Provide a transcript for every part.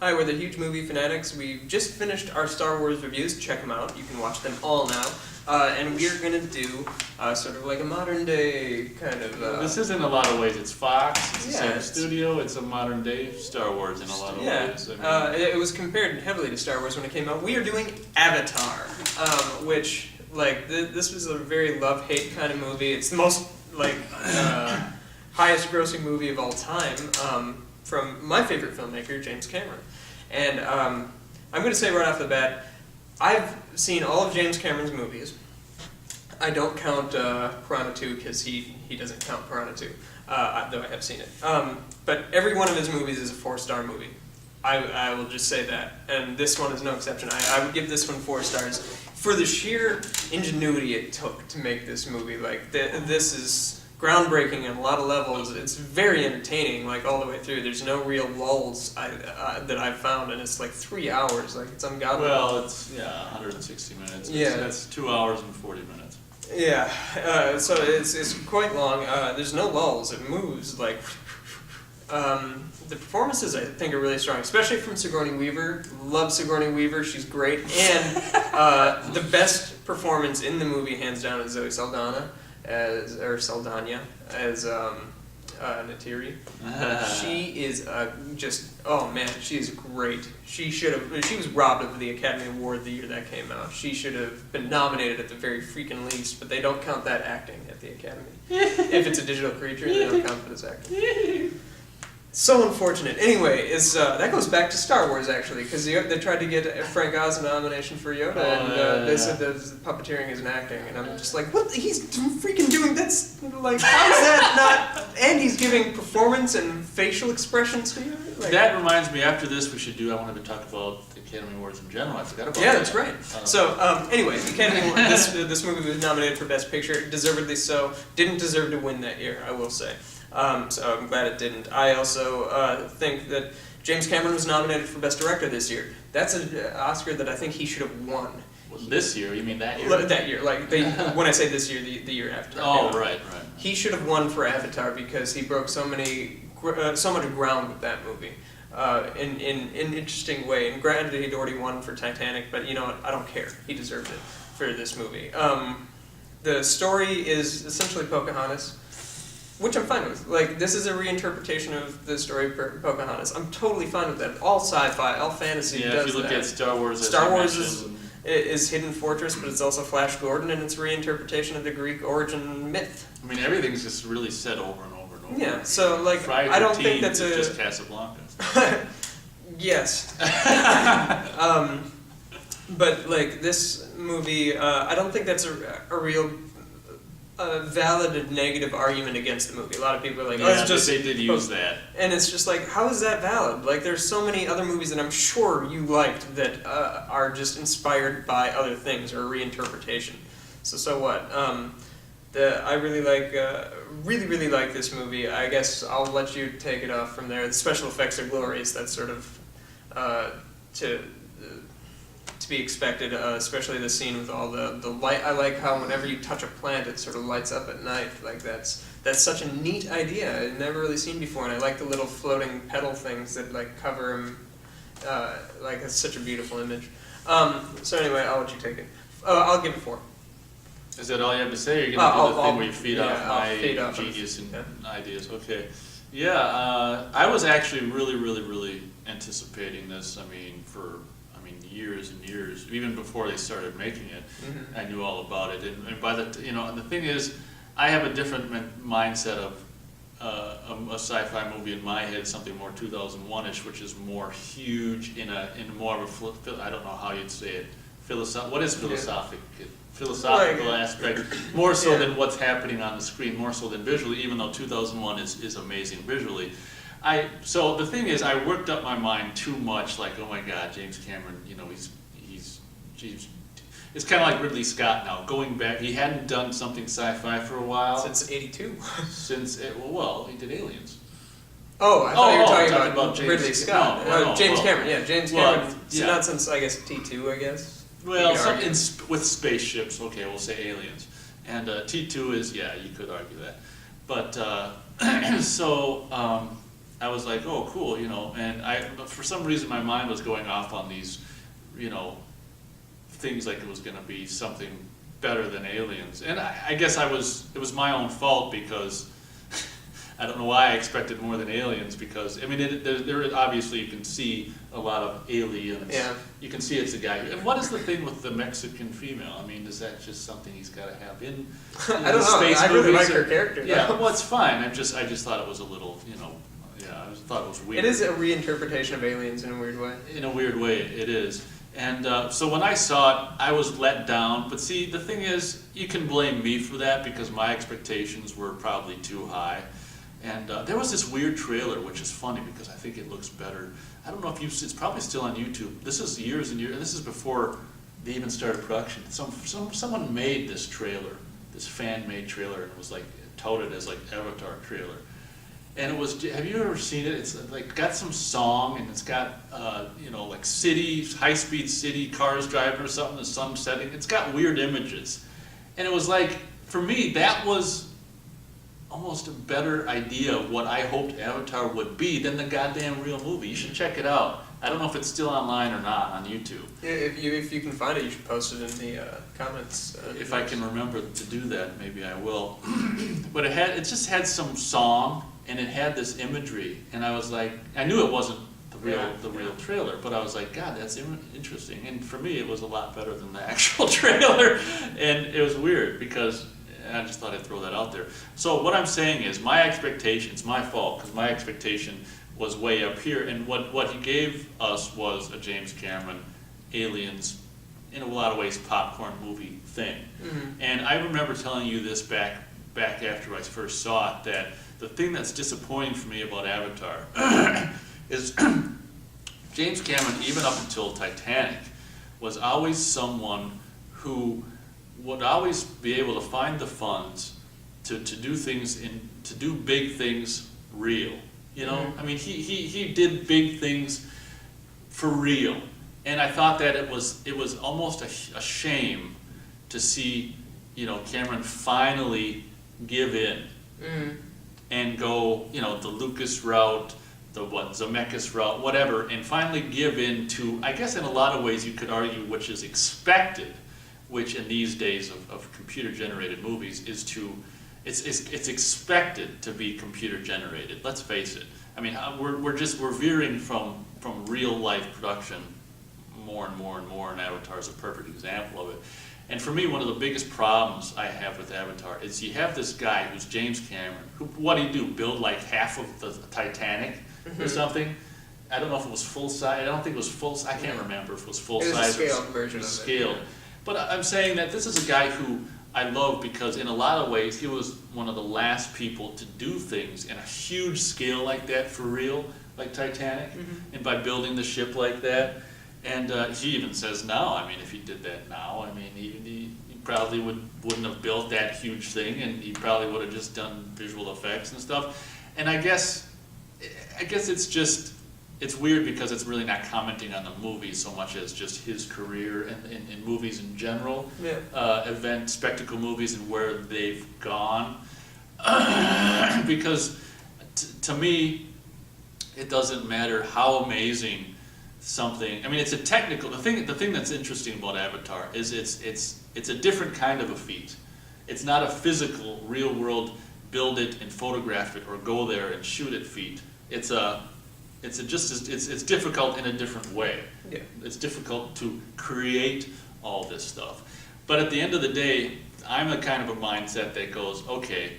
Hi, we're the Huge Movie Fanatics. We've just finished our Star Wars reviews. Check them out. You can watch them all now. And we're going to do sort of like a modern day kind of... This is in a lot of ways. It's Fox, it's the Yeah, same it's- studio, it's a modern day Star Wars in a lot of ways. It was compared heavily to Star Wars when it came out. We are doing Avatar, which, like, this was a very love-hate kind of movie. It's the most, like, highest-grossing movie of all time from my favorite filmmaker, James Cameron. And I'm going to say right off the bat, I've seen all of James Cameron's movies. I don't count Piranha 2 because he doesn't count Piranha 2, though I have seen it. But every one of his movies is a 4-star movie. I will just say that. And this one is no exception. I would give this one 4 stars for the sheer ingenuity it took to make this movie. Like, this is groundbreaking on a lot of levels. It's very entertaining, like, all the way through. There's no real lulls that I've found, and it's like 3 hours. Like, it's ungodly. Well, it's 160 minutes. That's 2 hours and 40 minutes. Yeah, so it's quite long. There's no lulls. It moves like. The performances, I think, are really strong, especially from Sigourney Weaver. Love Sigourney Weaver. She's great. And the best performance in the movie, hands down, is Zoe Saldana Saldana as Neytiri. She is oh man, she is great. She was robbed of the Academy Award the year that came out. She should have been nominated at the very freaking least, but they don't count that acting at the Academy. If it's a digital creature, they don't count it as acting. So unfortunate. Anyway, that goes back to Star Wars, actually, because they tried to get Frank Oz a nomination for Yoda, and they said that puppeteering isn't acting, and I'm just like, what? He's freaking doing that's like, how is that not? And he's giving performance and facial expressions to you. Like, That reminds me, after this we should do, I wanted to talk about the Academy Awards in general. I forgot about that. yeah, that's right. So anyway, the Academy Award, this movie was nominated for Best Picture, deservedly so. Didn't deserve to win that year, I will say. So I'm glad it didn't. I also think that James Cameron was nominated for Best Director this year. That's an Oscar that I think he should have won. Well, this year? You mean that year? That year, like when I say this year, the year after. Oh, right. He should have won for Avatar because he broke so much ground with that movie in an interesting way. And granted, he'd already won for Titanic, but you know what? I don't care. He deserved it for this movie. The story is essentially Pocahontas, which I'm fine with. Like, this is a reinterpretation of the story of Pocahontas. I'm totally fine with that. All sci-fi, all fantasy does that. Yeah, if you look at Star Wars, Star Wars is Hidden Fortress, but it's also Flash Gordon, and it's a reinterpretation of the Greek origin myth. I mean, everything's just really said over and over and over. Yeah, so, like, Friday I don't think that's is just Casablanca. Yes. But, like, this movie, I don't think that's a real... valid negative argument against the movie. A lot of people are like, yeah, they did use that. And it's just like, how is that valid? Like, there's so many other movies that I'm sure you liked that are just inspired by other things or reinterpretation. So what? I really really like this movie. I guess I'll let you take it off from there. The special effects are glorious. That's sort of to be expected, especially the scene with all the light. I like how whenever you touch a plant, it sort of lights up at night. Like, that's such a neat idea. I've never really seen before, and I like the little floating petal things that like cover him. Like, it's such a beautiful image. So anyway, I'll let you take it. I'll give it 4. Is that all you have to say, or are you going to do the thing where you feed off my off genius and ideas? Okay. Yeah, I was actually really anticipating this. I mean, for years and years, even before they started making it. Mm-hmm. I knew all about it, and by the and the thing is, I have a different mindset of a sci-fi movie in my head, something more 2001ish, which is more huge in more of a I don't know how you'd say it. What is philosophic? Yeah. Philosophical aspect, more so than what's happening on the screen, more so than visually, even though 2001 is amazing visually. So the thing is, I worked up my mind too much, like, oh my God, James Cameron, it's kind of like Ridley Scott now, going back, he hadn't done something sci-fi for a while. Since '82. Well, he did Aliens. Oh, I thought you were talking about James, Ridley Scott. James Cameron, yeah, James Cameron. So not since, I guess, T2, I guess. Well, something with spaceships, okay, we'll say Aliens. And T2 is, you could argue that. But, I was like, oh, cool, you know, and but for some reason my mind was going off on these, you know, things like it was gonna be something better than Aliens. And I guess it was my own fault because I don't know why I expected more than Aliens because, I mean, there obviously you can see a lot of aliens. Yeah. You can see it's a guy. And what is the thing with the Mexican female? I mean, is that just something he's got to have in I don't know. space I really movies like her character. Yeah, though. well, it's fine. I just thought it was a little, you know, yeah, I just thought it was weird. It is a reinterpretation of Aliens in a weird way. In a weird way, it is. And so when I saw it, I was let down. But see, the thing is, you can blame me for that because my expectations were probably too high. And there was this weird trailer, which is funny because I think it looks better. I don't know if it's probably still on YouTube. This is years and years, this is before they even started production. Someone made this trailer, this fan-made trailer, and it was like touted as like Avatar trailer. And it was, have you ever seen it? It's like got some song and it's got, you know, like high-speed city cars driving or something, the sun setting. It's got weird images. And it was like, for me, that was almost a better idea of what I hoped Avatar would be than the goddamn real movie. You should check it out. I don't know if it's still online or not on YouTube. Yeah, if you can find it, you should post it in the comments. If I can remember to do that, maybe I will. But it just had some song and it had this imagery, and I was like, I knew it wasn't the real trailer, but I was like, God, that's interesting. And for me, it was a lot better than the actual trailer, and it was weird because I just thought I'd throw that out there. So what I'm saying is, my expectation, it's my fault, because my expectation was way up here, and what he gave us was a James Cameron Aliens, in a lot of ways, popcorn movie thing. Mm-hmm. And I remember telling you this back after I first saw it, that the thing that's disappointing for me about Avatar is James Cameron, even up until Titanic, was always someone who would always be able to find the funds to do things to do big things real. You know, Mm-hmm. I mean, he did big things for real, and I thought that it was almost a shame to see, you know, Cameron finally give in Mm-hmm. and go, you know, the Lucas route, the Zemeckis route, whatever, and finally give in to, I guess in a lot of ways you could argue, which is expected, which in these days of computer-generated movies is it's expected to be computer-generated. Let's face it. I mean, we're veering from real life production more and more and more, and Avatar is a perfect example of it. And for me, one of the biggest problems I have with Avatar is you have this guy who's James Cameron, who, what did he do, build like half of the Titanic or something? I don't know if it was full size, I don't think it was full size, I can't remember if it was full It was size. a scaled version of it. Scaled. But I'm saying that this is a guy who I love because in a lot of ways he was one of the last people to do things in a huge scale like that for real, like Titanic, and by building the ship like that. And he even says now, I mean, if he did that now, I mean, he probably wouldn't have built that huge thing, and he probably would have just done visual effects and stuff. And I guess it's weird because it's really not commenting on the movie so much as just his career and in movies in general, event, spectacle movies and where they've gone. Because to me, it doesn't matter how amazing something. I mean, it's a technical. The thing that's interesting about Avatar is it's a different kind of a feat. It's not a physical, real world, build it and photograph it or go there and shoot it feat. It's difficult in a different way. Yeah. It's difficult to create all this stuff. But at the end of the day, I'm the kind of a mindset that goes, okay,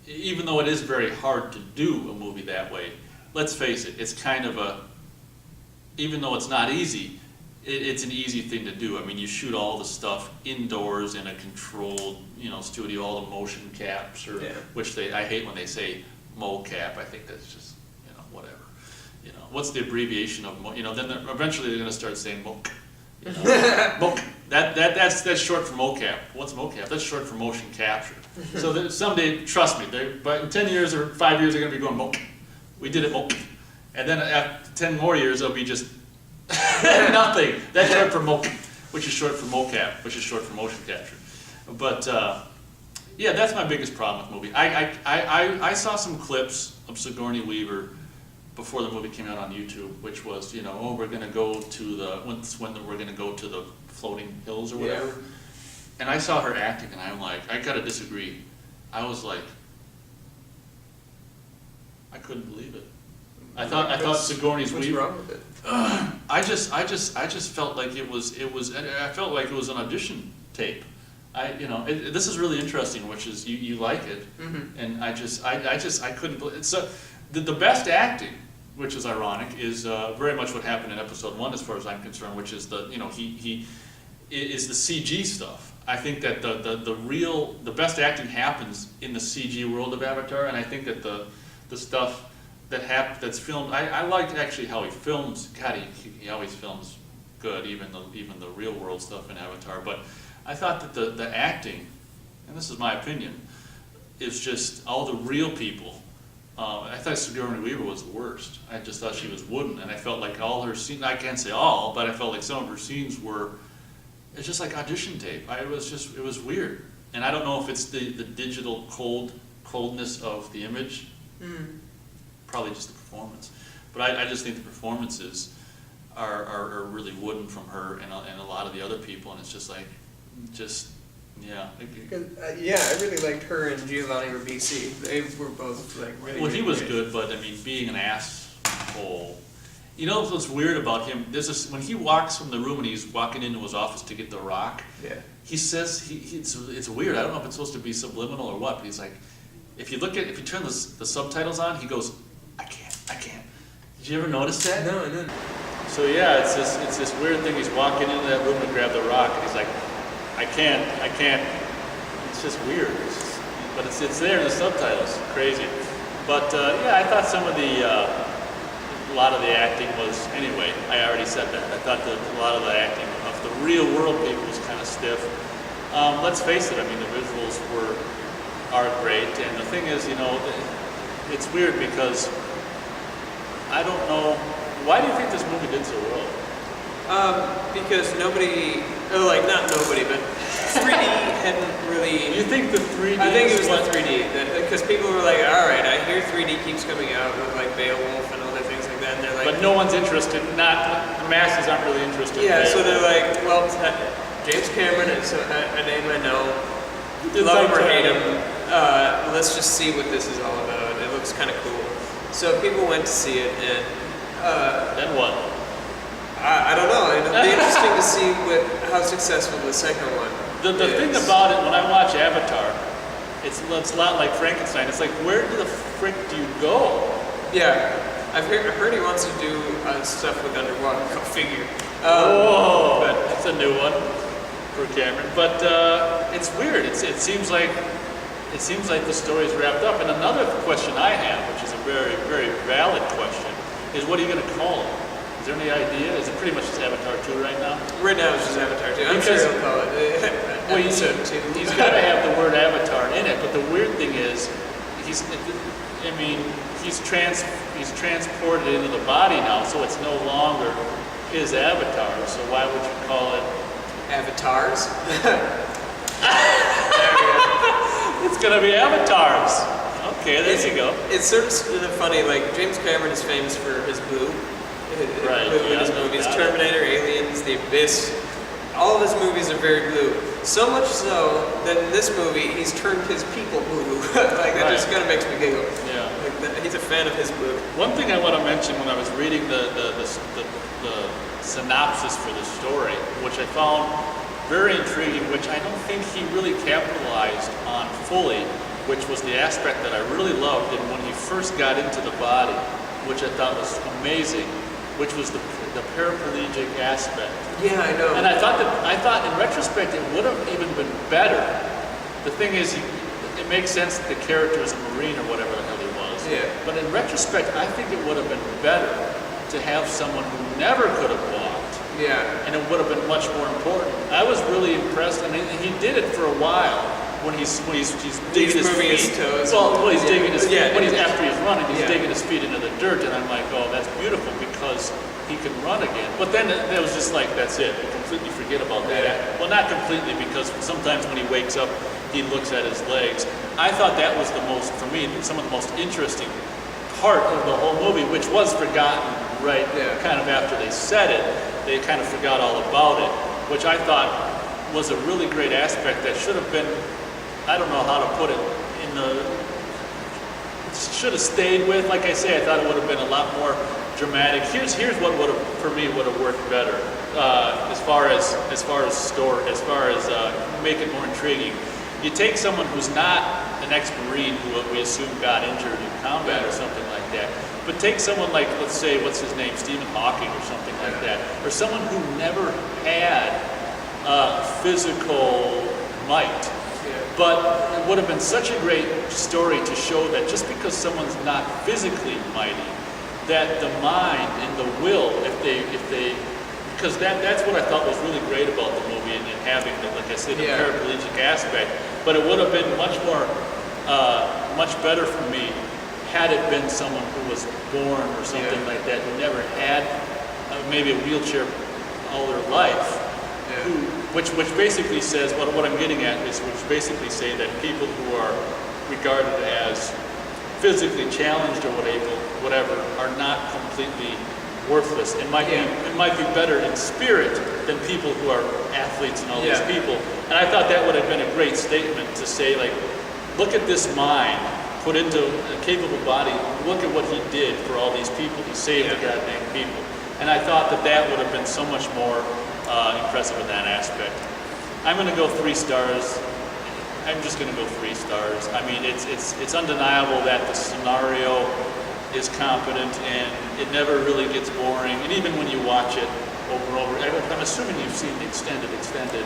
even though it is very hard to do a movie that way, let's face it, it's kind of even though it's not easy, it's an easy thing to do. I mean, you shoot all the stuff indoors in a controlled, studio, all the motion caps, which I hate when they say mocap. I think that's just, whatever. What's the abbreviation of then eventually they're going to start saying moc. Moc. That's short for mocap. What's mocap? That's short for motion capture. So that someday, trust me, but in 10 years or 5 years, they're going to be going moc. We did it moc. And then after 10 more years, it'll be just nothing. That's short for moc, which is short for mocap, which is short for motion capture. But yeah, that's my biggest problem with the movie. I saw some clips of Sigourney Weaver before the movie came out on YouTube, which was, you know, oh, we're gonna go to we're gonna go to the floating hills or whatever. Yeah. And I saw her acting, and I'm like, I gotta disagree. I was like, I couldn't believe it. I thought Sigourney What's Weaver. wrong with it? I just felt like it was. I felt like it was an audition tape. This is really interesting, which is you like it, and I couldn't believe it. So the best acting, which is ironic, is very much what happened in episode 1, as far as I'm concerned, which is he is the CG stuff. I think that the best acting happens in the CG world of Avatar, and I think that the stuff that's filmed. I like actually how he films. God, he always films good, even the real world stuff in Avatar. But I thought that the acting, and this is my opinion, is just all the real people. I thought Sigourney Weaver was the worst. I just thought she was wooden, and I felt like all her scenes, I can't say all, but I felt like some of her scenes were, it's just like audition tape. It was weird. And I don't know if it's the digital coldness of the image, probably just the performance. But I just think the performances are really wooden from her and a lot of the other people, and it's just like, yeah. I really liked her and Giovanni Ribisi. They were both like really. Well, he really was great. good, but I mean, being an asshole. You know what's weird about him? There's this, when he walks from the room and he's walking into his office to get the rock. Yeah. He says it's weird. I don't know if it's supposed to be subliminal or what, but he's like, if you turn the subtitles on, he goes, I can't. Did you ever notice that? No, I didn't. So yeah, it's this weird thing. He's walking into that room to grab the rock, and he's like, I can't. It's just weird. But it's there in the subtitles. Crazy. But yeah, I thought some of a lot of the acting was, anyway, I already said that. I thought that a lot of the acting of the real world people was kind of stiff. Let's face it, I mean, the visuals are great. And the thing is, it's weird because I don't know, why do you think this movie did so well? Because nobody, not nobody, but 3D hadn't really. You think the 3D? I think it was the 3D, because people were like, all right, I hear 3D keeps coming out with like Beowulf and other things like that, and they're like. But no one's interested. The masses aren't really interested. Yeah, in so they're like, well, James Cameron is a name I know. It's Love him or like, hate him. Let's just see what this is all about. It looks kind of cool. So people went to see it, and. Then what? I don't know. It'll be interesting to see how successful the second one The is. thing about it, when I watch Avatar, it's a lot like Frankenstein. It's like, where the frick do you go? Yeah, I heard he wants to do stuff with underwater. Go figure. Whoa, but that's a new one for Cameron. But it's weird. It seems like the story's wrapped up. And another question I have, which is a very, very valid question, is what are you going to call it? Is there any idea? Is it pretty much just Avatar 2 right now? right now it's just Avatar 2. I'm Because- sure he'll call it Well, episode 2. he's got to have the word Avatar in it. But the weird thing is, he's transported into the body now, so it's no longer his avatar. So why would you call it? Avatars. It's gonna be Avatars. Okay, there you go. It's sort of funny. Like James Cameron is famous for his blue. Right, With his yeah, movies, got it. Terminator, Aliens, The Abyss. All of his movies are very blue. So much so that in this movie he's turned his people blue. Like that just kind of makes me giggle. Yeah. Like he's a fan of his blue. One thing I want to mention when I was reading the synopsis for the story, which I found very intriguing, which I don't think he really capitalized on fully, which was the aspect that I really loved, and when he first got into the body, which I thought was amazing, which was the paraplegic aspect. Yeah, I know. And I thought in retrospect it would have even been better. The thing is, it makes sense that the character is a Marine or whatever the hell he was. Yeah. But in retrospect, I think it would have been better to have someone who never could have walked, Yeah. and it would have been much more important. I was really impressed, and he did it for a while when he's digging his moving feet. his toes. Well, he's Yeah. digging his feet. Yeah. When he's after he's running, he's Yeah. digging his feet into the dirt, and I'm like, oh, that's beautiful because he can run again. But then it was just like, that's it. You completely forget about that. Yeah. Well, not completely, because sometimes when he wakes up, he looks at his legs. I thought that was for me, some of the most interesting heart of the whole movie, which was forgotten right kind of after they said it. They kind of forgot all about it, which I thought was a really great aspect that should have been, I don't know how to put it, should have stayed with. Like I say, I thought it would have been a lot more dramatic. Here's what would have, for me, would have worked better as far as story, as far as make it more intriguing. You take someone who's not an ex-Marine who we assume got injured in combat or something like that, but take someone like, let's say, what's his name, Stephen Hawking or something like that, or someone who never had physical might. But it would have been such a great story to show that just because someone's not physically mighty, that the mind and the will, if they, because that's what I thought was really great about the movie and having, like I said, the paraplegic aspect. But it would have been much better for me had it been someone who was born or something like that, who never had maybe a wheelchair all their life. Which basically says, what I'm getting at is, which basically say that people who are regarded as physically challenged or whatever are not completely worthless. It might be better in spirit than people who are athletes and all these people. And I thought that would have been a great statement to say, like, look at this mind put into a capable body. Look at what he did for all these people. He saved the goddamn people. And I thought that would have been so much more impressive in that aspect. I'm going to go 3 stars. I'm just going to go 3 stars. I mean, it's undeniable that the scenario is competent and it never really gets boring. And even when you watch it over and over, I'm assuming you've seen the extended.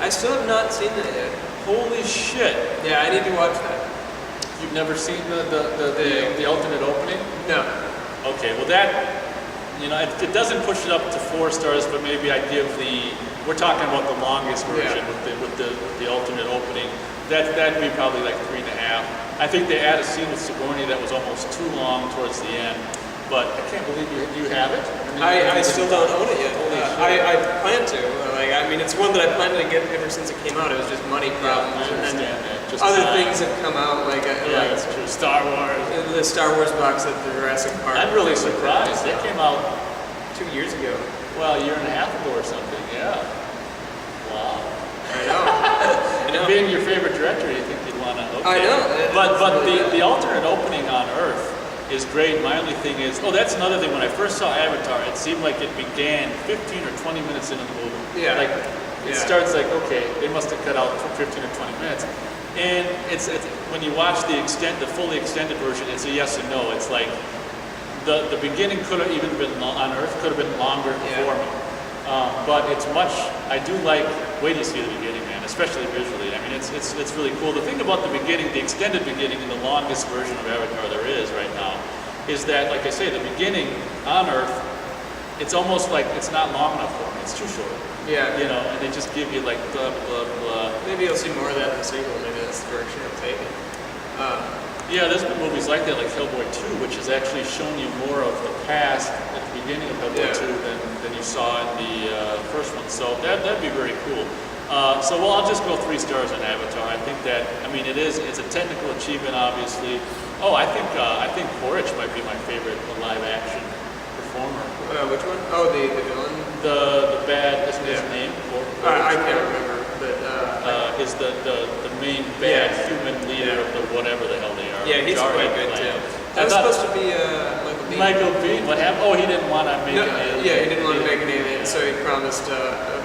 I still have not seen that yet. Holy shit! Yeah, I need to watch that. You've never seen the alternate opening? No. Okay, well that, it doesn't push it up to 4 stars, but maybe I give we're talking about the longest version with the alternate opening. That'd be probably like 3.5. I think they add a scene with Sigourney that was almost too long towards the end, but I can't believe you have it. I still don't own it yet. I plan to. It's one that I planned to get ever since it came out. It was just money problems. I understand that. Just other things have come out, like that's true. Star Wars. The Star Wars box at the Jurassic Park. I'm really surprised. That came out 2 years ago. Well, a year and a half ago or something. Yeah. Wow. I know. And being your favorite director, you think you'd want to? Okay. I know. But the alternate opening on Earth is great. My only thing is, that's another thing. When I first saw Avatar, it seemed like it began 15 or 20 minutes into the movie. Yeah. Like it starts like, okay, they must have cut out 15 or 20 minutes. And it's when you watch the fully extended version, it's a yes and no. It's like the beginning could have even been on Earth could have been longer for me. But it's much. I do like. Wait till you see the beginning, man. Especially visually. I mean, it's really cool. The thing about the beginning, the extended beginning, and the longest version of Avatar there is right now, is that, like I say, the beginning on Earth, it's almost like it's not long enough for me. It's too short. Yeah. And they just give you like blah blah blah. Maybe you'll see more of that in the sequel. Maybe that's the direction it'll take it. Yeah, there's been movies like that, like Hellboy 2, which has actually shown you more of the past at the beginning of Hellboy 2 than you saw in the first one. So that'd be very cool. I'll just go 3 stars on Avatar. I think that, it's a technical achievement, obviously. I think Quaritch might be my favorite live action performer. Which one? Oh, the villain? The bad, isn't his name? I can't remember, but is the main bad human leader of the whatever the hell they are. Yeah, he's quite good too. That was supposed to be Michael Biehn. Michael Biehn. What happened? Oh, he didn't want to make an alien. Yeah, he didn't want to make an alien, so he promised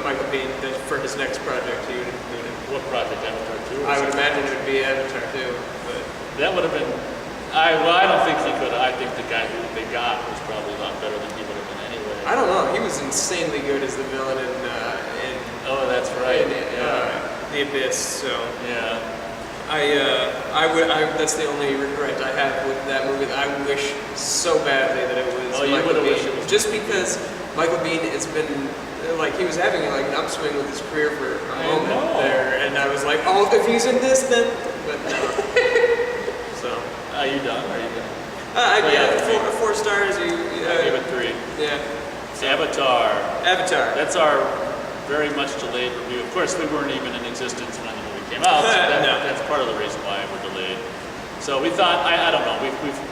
Michael Biehn that for his next project he would include him. What project? Avatar 2? I would imagine it would be Avatar 2, but that would have been. I don't think he could. I think the guy who they got was probably a lot better than he would have been anyway. I don't know. He was insanely good as the villain in oh, that's right. The Abyss. So yeah. That's the only regret I have with that movie. I wish so badly that it was Michael Biehn. Just because Michael Biehn has been he was having an upswing with his career for a moment there, and I was like, if he's in this, then. But no. So. Are you done? Are you done? 4 stars. I give it 3. Yeah. Avatar. That's our very much delayed review. Of course, we weren't even in existence when the movie came out. So that's part of the reason why we're delayed. So we thought, I don't know,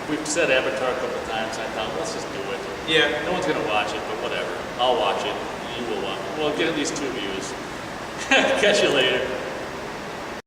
we've said Avatar a couple of times. I thought, let's just do it. Yeah. No one's gonna watch it, but whatever. I'll watch it. You will watch it. We'll get at least 2 views. Catch you later.